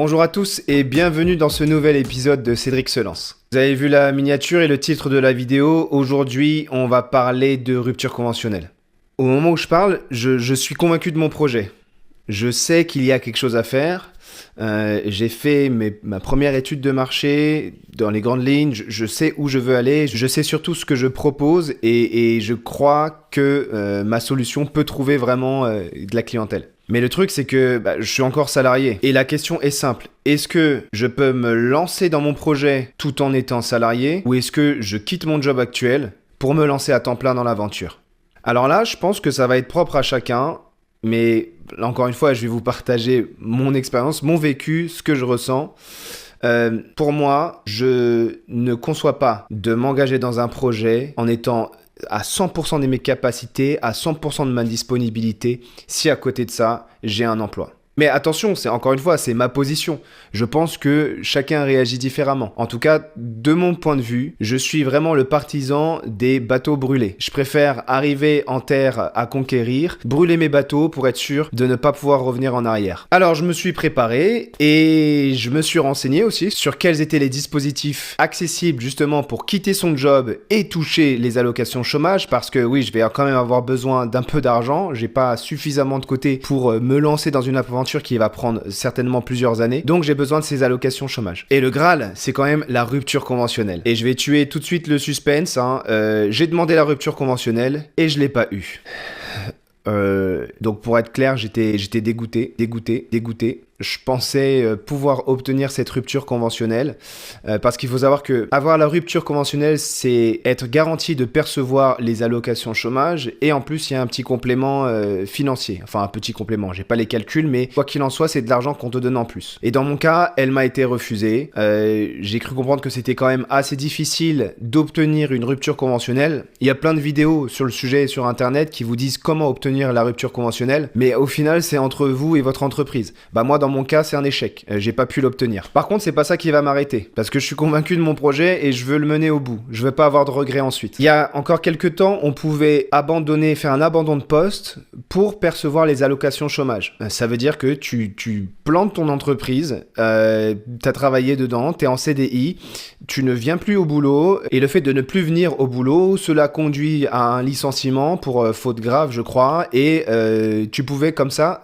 Bonjour à tous et bienvenue dans ce nouvel épisode de Cédric se lance. Vous avez vu la miniature et le titre de la vidéo. Aujourd'hui, on va parler de rupture conventionnelle. Au moment où je parle, je suis convaincu de mon projet. Je sais qu'il y a quelque chose à faire. J'ai fait ma première étude de marché dans les grandes lignes. Je sais où je veux aller. Je sais surtout ce que je propose et je crois que ma solution peut trouver vraiment de la clientèle. Mais le truc, c'est que je suis encore salarié. Et la question est simple. Est-ce que je peux me lancer dans mon projet tout en étant salarié ou est-ce que je quitte mon job actuel pour me lancer à temps plein dans l'aventure? Alors là, je pense que ça va être propre à chacun. Mais là, encore une fois, je vais vous partager mon expérience, mon vécu, ce que je ressens. Pour moi, je ne conçois pas de m'engager dans un projet en étant à 100% de mes capacités, à 100% de ma disponibilité, si à côté de ça, j'ai un emploi. Mais attention, encore une fois, c'est ma position. Je pense que chacun réagit différemment. En tout cas, de mon point de vue, je suis vraiment le partisan des bateaux brûlés. Je préfère arriver en terre à conquérir, brûler mes bateaux pour être sûr de ne pas pouvoir revenir en arrière. Alors, je me suis préparé et je me suis renseigné aussi sur quels étaient les dispositifs accessibles justement pour quitter son job et toucher les allocations chômage parce que oui, je vais quand même avoir besoin d'un peu d'argent. J'ai pas suffisamment de côté pour me lancer dans une aventure qui va prendre certainement plusieurs années. Donc j'ai besoin de ces allocations chômage. Et le Graal, c'est quand même la rupture conventionnelle. Et je vais tuer tout de suite le suspense. J'ai demandé la rupture conventionnelle et je l'ai pas eu. Donc pour être clair, j'étais dégoûté. Je pensais pouvoir obtenir cette rupture conventionnelle parce qu'il faut savoir que avoir la rupture conventionnelle, c'est être garanti de percevoir les allocations chômage et en plus il y a un petit complément financier. Enfin un petit complément, j'ai pas les calculs, mais quoi qu'il en soit, c'est de l'argent qu'on te donne en plus. Et dans mon cas, elle m'a été refusée. J'ai cru comprendre que c'était quand même assez difficile d'obtenir une rupture conventionnelle. Il y a plein de vidéos sur le sujet sur internet qui vous disent comment obtenir la rupture conventionnelle, mais au final c'est entre vous et votre entreprise. Moi dans mon cas, c'est un échec. J'ai pas pu l'obtenir. Par contre, c'est pas ça qui va m'arrêter. Parce que je suis convaincu de mon projet et je veux le mener au bout. Je veux pas avoir de regrets ensuite. Il y a encore quelques temps, on pouvait faire un abandon de poste pour percevoir les allocations chômage. Ça veut dire que tu plantes ton entreprise, t'as travaillé dedans, t'es en CDI, tu ne viens plus au boulot et le fait de ne plus venir au boulot, cela conduit à un licenciement pour faute grave, je crois, et tu pouvais comme ça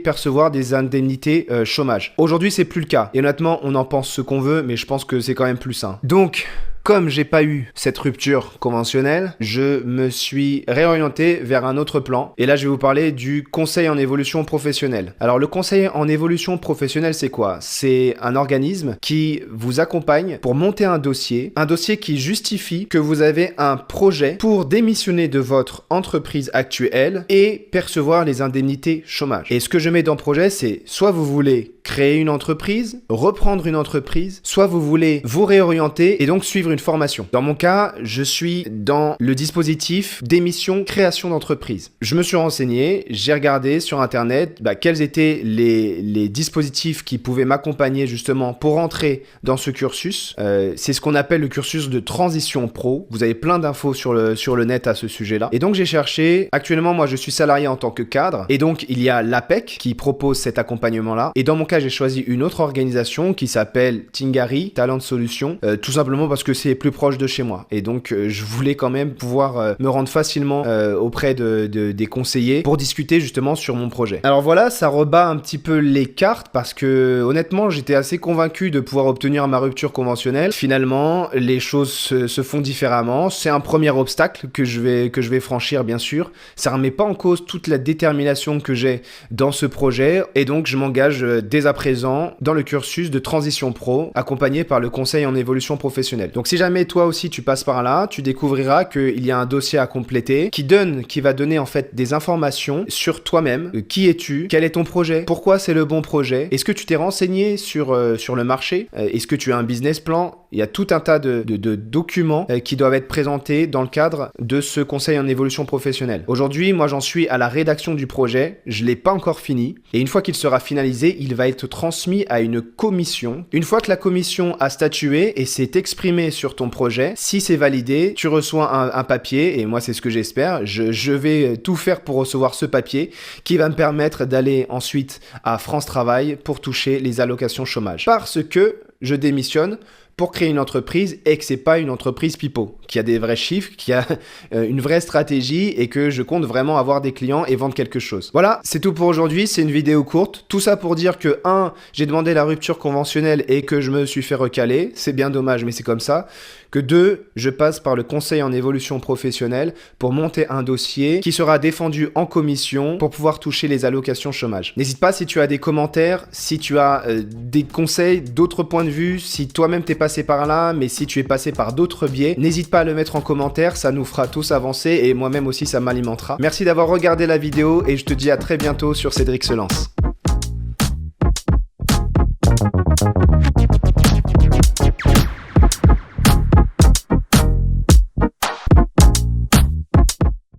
percevoir des indemnités chômage. Aujourd'hui, c'est plus le cas. Et honnêtement, on en pense ce qu'on veut, mais je pense que c'est quand même plus sain. Donc, comme j'ai pas eu cette rupture conventionnelle, je me suis réorienté vers un autre plan. Et là, je vais vous parler du conseil en évolution professionnelle. Alors, le conseil en évolution professionnelle, c'est quoi? C'est un organisme qui vous accompagne pour monter un dossier qui justifie que vous avez un projet pour démissionner de votre entreprise actuelle et percevoir les indemnités chômage. Et ce que je mets dans le projet, c'est soit vous voulez créer une entreprise, reprendre une entreprise, soit vous voulez vous réorienter et donc suivre une formation. Dans mon cas, je suis dans le dispositif démission création d'entreprise. Je me suis renseigné, j'ai regardé sur internet quels étaient les dispositifs qui pouvaient m'accompagner justement pour entrer dans ce cursus. C'est ce qu'on appelle le cursus de transition pro. Vous avez plein d'infos sur le net à ce sujet-là. Et donc j'ai cherché, actuellement moi je suis salarié en tant que cadre et donc il y a l'APEC qui propose cet accompagnement-là. Et dans mon cas, j'ai choisi une autre organisation qui s'appelle Tingari Talent Solutions, tout simplement parce que c'est plus proche de chez moi. Et donc, je voulais quand même pouvoir me rendre facilement auprès des conseillers pour discuter justement sur mon projet. Alors voilà, ça rebat un petit peu les cartes parce que honnêtement, j'étais assez convaincu de pouvoir obtenir ma rupture conventionnelle. Finalement, les choses se font différemment. C'est un premier obstacle que je vais franchir, bien sûr. Ça remet pas en cause toute la détermination que j'ai dans ce projet et donc je m'engage dès à présent dans le cursus de transition pro accompagné par le conseil en évolution professionnelle. Donc si jamais toi aussi tu passes par là, tu découvriras qu'il y a un dossier à compléter qui va donner en fait des informations sur toi-même. Qui es-tu? Quel est ton projet? Pourquoi c'est le bon projet? Est-ce que tu t'es renseigné sur le marché? Est-ce que tu as un business plan? Il y a tout un tas de documents qui doivent être présentés dans le cadre de ce conseil en évolution professionnelle. Aujourd'hui, moi j'en suis à la rédaction du projet, je ne l'ai pas encore fini, et une fois qu'il sera finalisé, il va être transmis à une commission. Une fois que la commission a statué et s'est exprimée sur ton projet, si c'est validé, tu reçois un papier, et moi c'est ce que j'espère, je vais tout faire pour recevoir ce papier qui va me permettre d'aller ensuite à France Travail pour toucher les allocations chômage. Parce que je démissionne pour créer une entreprise et que c'est pas une entreprise pipeau, qui a des vrais chiffres, qui a une vraie stratégie et que je compte vraiment avoir des clients et vendre quelque chose. Voilà, c'est tout pour aujourd'hui, c'est une vidéo courte. Tout ça pour dire que 1, j'ai demandé la rupture conventionnelle et que je me suis fait recaler, c'est bien dommage mais c'est comme ça. Que 2, je passe par le conseil en évolution professionnelle pour monter un dossier qui sera défendu en commission pour pouvoir toucher les allocations chômage. N'hésite pas si tu as des commentaires, si tu as des conseils, d'autres points de vue, si toi-même t'es passé par là, mais si tu es passé par d'autres biais, n'hésite pas à le mettre en commentaire, ça nous fera tous avancer et moi-même aussi ça m'alimentera. Merci d'avoir regardé la vidéo et je te dis à très bientôt sur Cédric se lance.